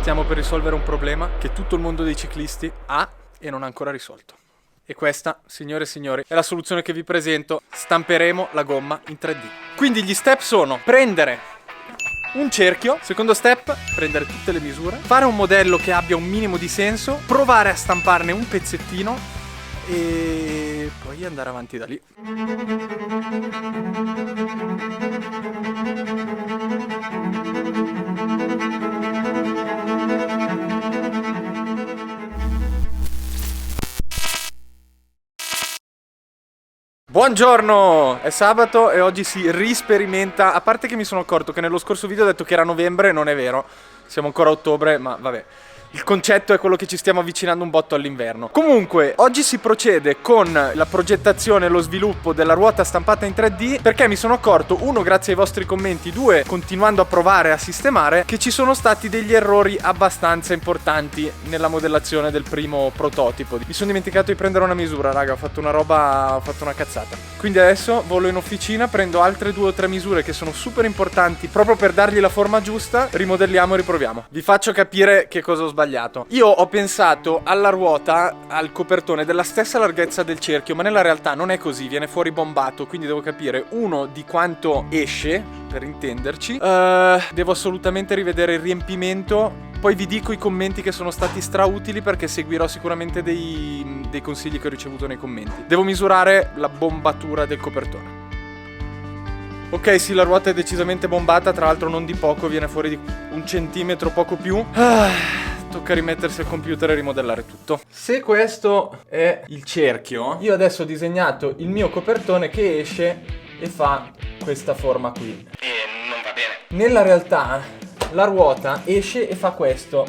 Stiamo per risolvere un problema che tutto il mondo dei ciclisti ha e non ha ancora risolto. E questa, signore e signori, è la soluzione che vi presento. Stamperemo la gomma in 3D. Quindi gli step sono prendere un cerchio, secondo step, prendere tutte le misure, fare un modello che abbia un minimo di senso, provare a stamparne un pezzettino e poi andare avanti da lì. Buongiorno, è sabato e oggi si risperimenta, a parte che mi sono accorto che nello scorso video ho detto che era novembre, non è vero, siamo ancora a ottobre, ma vabbè. Il concetto è quello che ci stiamo avvicinando un botto all'inverno. Comunque, oggi si procede con la progettazione e lo sviluppo della ruota stampata in 3D perché mi sono accorto, uno, grazie ai vostri commenti, due, continuando a provare a sistemare, che ci sono stati degli errori abbastanza importanti nella modellazione del primo prototipo. Mi sono dimenticato di prendere una misura, raga, ho fatto una cazzata. Quindi adesso volo in officina, prendo altre 2 o 3 misure che sono super importanti proprio per dargli la forma giusta, rimodelliamo e riproviamo. Vi faccio capire che cosa ho sbagliato. Io ho pensato alla ruota, al copertone della stessa larghezza del cerchio, ma nella realtà non è così, viene fuori bombato, quindi devo capire uno di quanto esce, per intenderci. Devo assolutamente rivedere il riempimento. Poi vi dico i commenti che sono stati strautili perché seguirò sicuramente dei consigli che ho ricevuto nei commenti. Devo misurare la bombatura del copertone. Ok, sì, la ruota è decisamente bombata, tra l'altro non di poco, viene fuori di 1 centimetro, poco più. Tocca rimettersi al computer e rimodellare tutto. Se questo è il cerchio, io adesso ho disegnato il mio copertone che esce e fa questa forma qui. E non va bene. Nella realtà la ruota esce e fa questo.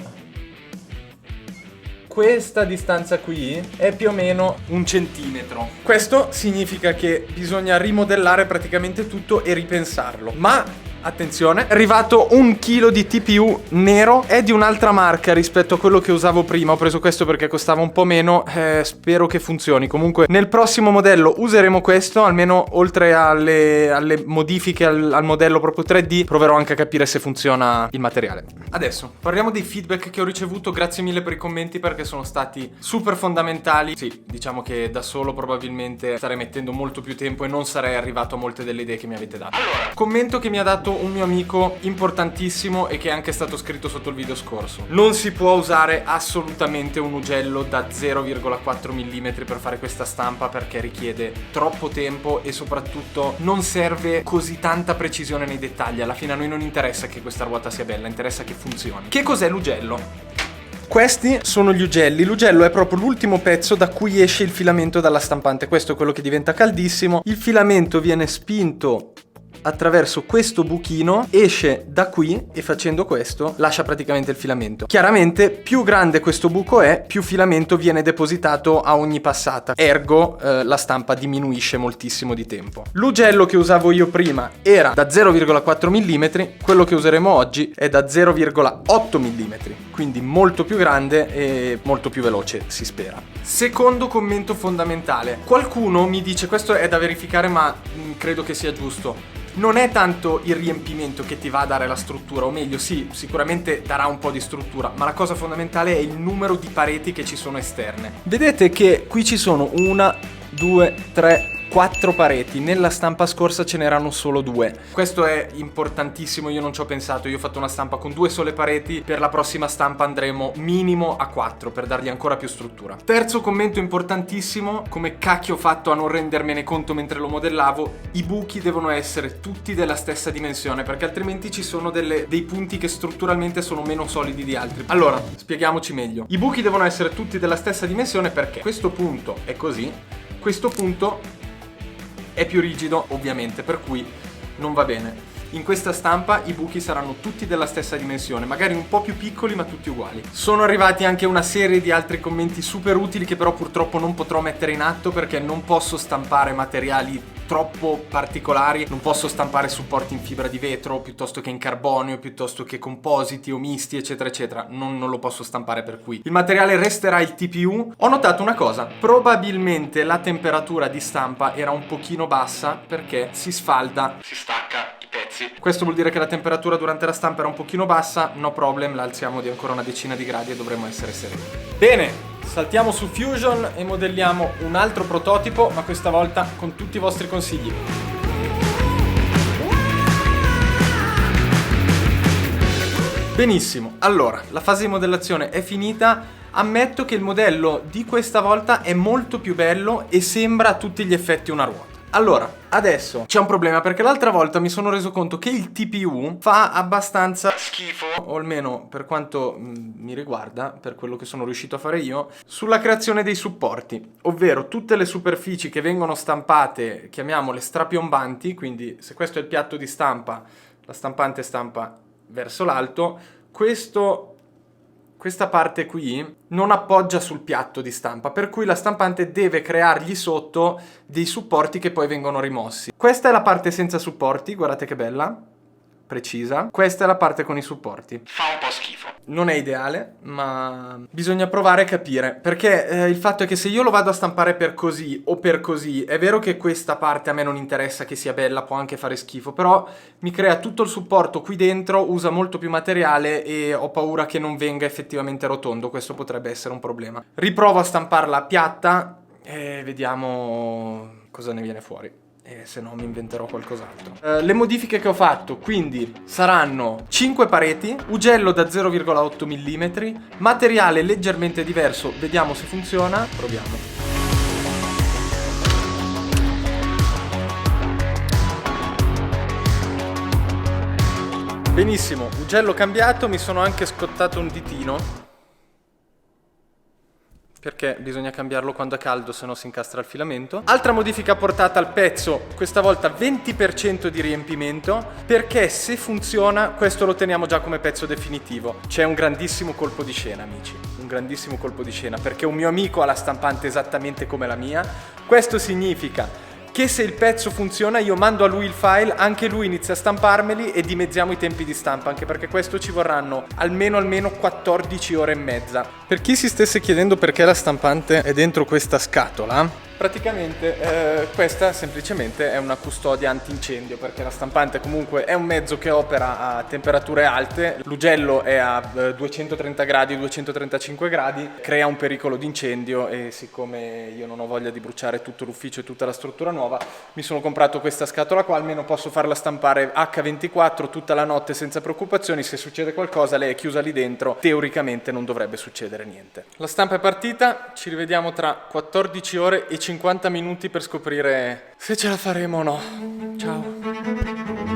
Questa distanza qui è più o meno 1 centimetro. Questo significa che bisogna rimodellare praticamente tutto e ripensarlo. Ma attenzione, è arrivato 1 chilo di TPU nero, è di un'altra marca rispetto a quello che usavo prima. Ho preso questo perché costava un po' meno, spero che funzioni. Comunque nel prossimo modello useremo questo, almeno oltre alle modifiche al modello proprio 3D, proverò anche a capire se funziona il materiale. Adesso parliamo dei feedback che ho ricevuto, grazie mille per i commenti perché sono stati super fondamentali. Sì, diciamo che da solo probabilmente starei mettendo molto più tempo e non sarei arrivato a molte delle idee che mi avete dato. Allora, commento che mi ha dato un mio amico importantissimo e che è anche stato scritto sotto il video scorso: non si può usare assolutamente un ugello da 0,4 mm per fare questa stampa perché richiede troppo tempo e soprattutto non serve così tanta precisione nei dettagli. Alla fine a noi non interessa che questa ruota sia bella, interessa che funzioni. Che cos'è l'ugello? Questi sono gli ugelli. L'ugello è proprio l'ultimo pezzo da cui esce il filamento dalla stampante. Questo è quello che diventa caldissimo. Il filamento viene spinto attraverso questo buchino, esce da qui e facendo questo lascia praticamente il filamento. Chiaramente più grande questo buco è, più filamento viene depositato a ogni passata, ergo la stampa diminuisce moltissimo di tempo. L'ugello che usavo io prima era da 0,4 mm, quello che useremo oggi è da 0,8 mm, quindi molto più grande e molto più veloce, si spera. Secondo commento fondamentale: qualcuno mi dice, questo è da verificare ma credo che sia giusto, non è tanto il riempimento che ti va a dare la struttura, o meglio sì, sicuramente darà un po' di struttura, ma la cosa fondamentale è il numero di pareti che ci sono esterne. Vedete che qui ci sono 1, 2, 3, 4 pareti, nella stampa scorsa ce n'erano solo 2. Questo è importantissimo, io non ci ho pensato, io ho fatto una stampa con 2 sole pareti, per la prossima stampa andremo minimo a 4 per dargli ancora più struttura. Terzo commento importantissimo: come cacchio ho fatto a non rendermene conto mentre lo modellavo, i buchi devono essere tutti della stessa dimensione perché altrimenti ci sono dei punti che strutturalmente sono meno solidi di altri. Allora, spieghiamoci meglio. I buchi devono essere tutti della stessa dimensione perché questo punto è così, questo punto è più rigido ovviamente, per cui non va bene. In questa stampa i buchi saranno tutti della stessa dimensione, magari un po' più piccoli ma tutti uguali. Sono arrivati anche una serie di altri commenti super utili che però purtroppo non potrò mettere in atto perché non posso stampare materiali troppo particolari, non posso stampare supporti in fibra di vetro piuttosto che in carbonio, piuttosto che compositi o misti eccetera eccetera, non lo posso stampare, per cui il materiale resterà il TPU. Ho notato una cosa: probabilmente la temperatura di stampa era un pochino bassa perché si sfalda, si stacca i pezzi pezzi. Questo vuol dire che la temperatura durante la stampa era un pochino bassa, no problem, la alziamo di ancora una decina di gradi e dovremo essere sereni. Bene, saltiamo su Fusion e modelliamo un altro prototipo, ma questa volta con tutti i vostri consigli. Benissimo, allora, la fase di modellazione è finita. Ammetto che il modello di questa volta è molto più bello e sembra a tutti gli effetti una ruota. Allora, adesso c'è un problema perché l'altra volta mi sono reso conto che il TPU fa abbastanza schifo, o almeno per quanto mi riguarda, per quello che sono riuscito a fare io, sulla creazione dei supporti, ovvero tutte le superfici che vengono stampate, chiamiamole strapiombanti, quindi se questo è il piatto di stampa, la stampante stampa verso l'alto, questa parte qui non appoggia sul piatto di stampa, per cui la stampante deve creargli sotto dei supporti che poi vengono rimossi. Questa è la parte senza supporti, guardate che bella, precisa. Questa è la parte con i supporti. Fa un po' schifo. Non è ideale, ma bisogna provare a capire, perché il fatto è che se io lo vado a stampare per così o per così, è vero che questa parte a me non interessa che sia bella, può anche fare schifo, però mi crea tutto il supporto qui dentro, usa molto più materiale e ho paura che non venga effettivamente rotondo, questo potrebbe essere un problema. Riprovo a stamparla piatta e vediamo cosa ne viene fuori. E se no mi inventerò qualcos'altro. Le modifiche che ho fatto quindi saranno 5 pareti, ugello da 0,8 mm, materiale leggermente diverso, vediamo se funziona, proviamo. Benissimo, ugello cambiato, mi sono anche scottato un ditino perché bisogna cambiarlo quando è caldo, se no si incastra il filamento. Altra modifica portata al pezzo, questa volta 20% di riempimento, perché se funziona questo lo teniamo già come pezzo definitivo. C'è un grandissimo colpo di scena, amici, un grandissimo colpo di scena, perché un mio amico ha la stampante esattamente come la mia. Questo significa che se il pezzo funziona io mando a lui il file, anche lui inizia a stamparmeli e dimezziamo i tempi di stampa, anche perché questo ci vorranno almeno 14 ore e mezza. Per chi si stesse chiedendo perché la stampante è dentro questa scatola, praticamente questa semplicemente è una custodia antincendio, perché la stampante comunque è un mezzo che opera a temperature alte, l'ugello è a 230 gradi, 235 gradi, crea un pericolo di incendio e siccome io non ho voglia di bruciare tutto l'ufficio e tutta la struttura nuova, mi sono comprato questa scatola qua, almeno posso farla stampare H24 tutta la notte senza preoccupazioni, se succede qualcosa lei è chiusa lì dentro, teoricamente non dovrebbe succedere niente. La stampa è partita, ci rivediamo tra 14 ore e 50 minuti per scoprire se ce la faremo o no. Ciao.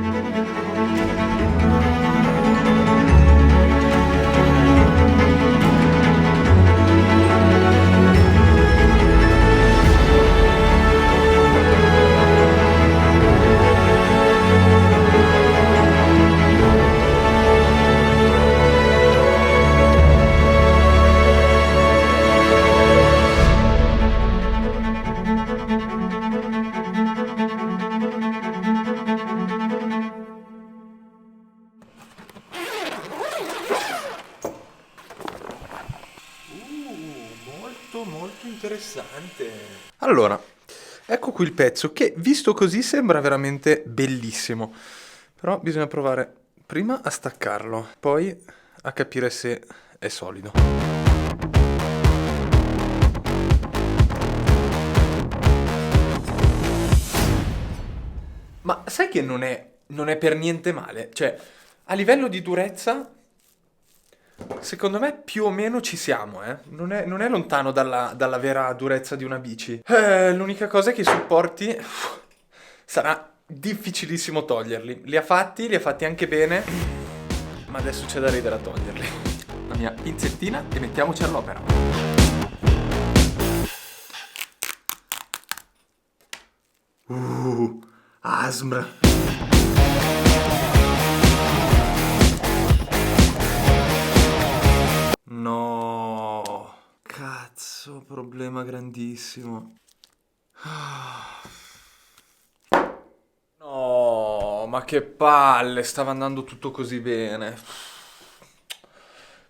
Molto interessante. Allora, ecco qui il pezzo che visto così sembra veramente bellissimo. Però bisogna provare prima a staccarlo, poi a capire se è solido. Ma sai che non è per niente male? Cioè, a livello di durezza, secondo me più o meno ci siamo, eh. Non è lontano dalla vera durezza di una bici. L'unica cosa è che i supporti sarà difficilissimo toglierli. Li ha fatti anche bene, ma adesso c'è da ridere a toglierli. La mia pinzettina e mettiamoci all'opera. ASMR. No, cazzo, problema grandissimo. No, ma che palle, stava andando tutto così bene.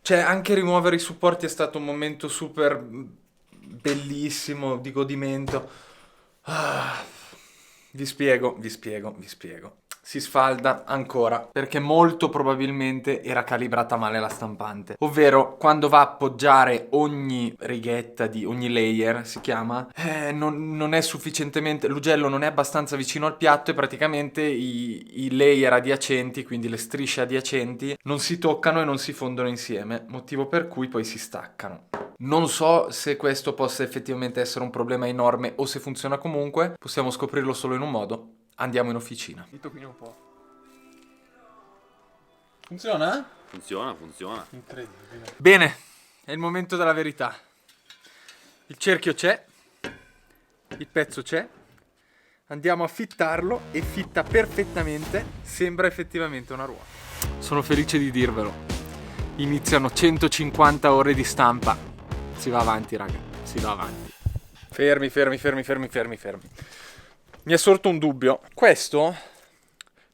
Cioè, anche rimuovere i supporti è stato un momento super bellissimo, di godimento. Vi spiego. si sfalda ancora, perché molto probabilmente era calibrata male la stampante. Ovvero, quando va a appoggiare ogni righetta di ogni layer, si chiama, non è sufficientemente, l'ugello non è abbastanza vicino al piatto e praticamente i layer adiacenti, quindi le strisce adiacenti, non si toccano e non si fondono insieme, motivo per cui poi si staccano. Non so se questo possa effettivamente essere un problema enorme o se funziona comunque, possiamo scoprirlo solo in un modo. Andiamo in officina. Dito qui un po'. Funziona? Funziona, funziona. Incredibile. Bene, è il momento della verità. Il cerchio c'è, il pezzo c'è. Andiamo a fittarlo e fitta perfettamente, sembra effettivamente una ruota. Sono felice di dirvelo. Iniziano 150 ore di stampa. Si va avanti, raga, si va avanti. Fermi. Mi è sorto un dubbio. Questo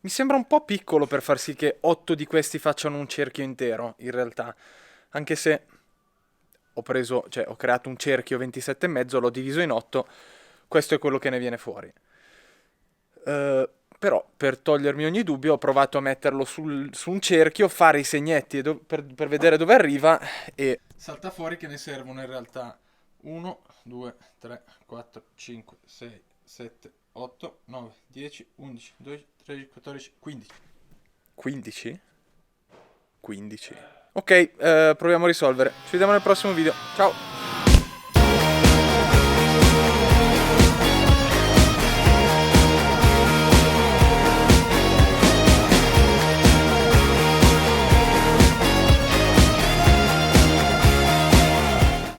mi sembra un po' piccolo per far sì che 8 di questi facciano un cerchio intero, in realtà. Anche se ho creato un cerchio 27,5, l'ho diviso in 8, questo è quello che ne viene fuori. Però, per togliermi ogni dubbio, ho provato a metterlo su un cerchio, fare i segnetti per vedere dove arriva e... Salta fuori che ne servono in realtà 1, 2, 3, 4, 5, 6, 7, 8, 9, 10, 11, 12, 13, 14, 15. 15? 15. Ok, proviamo a risolvere. Ci vediamo nel prossimo video. Ciao!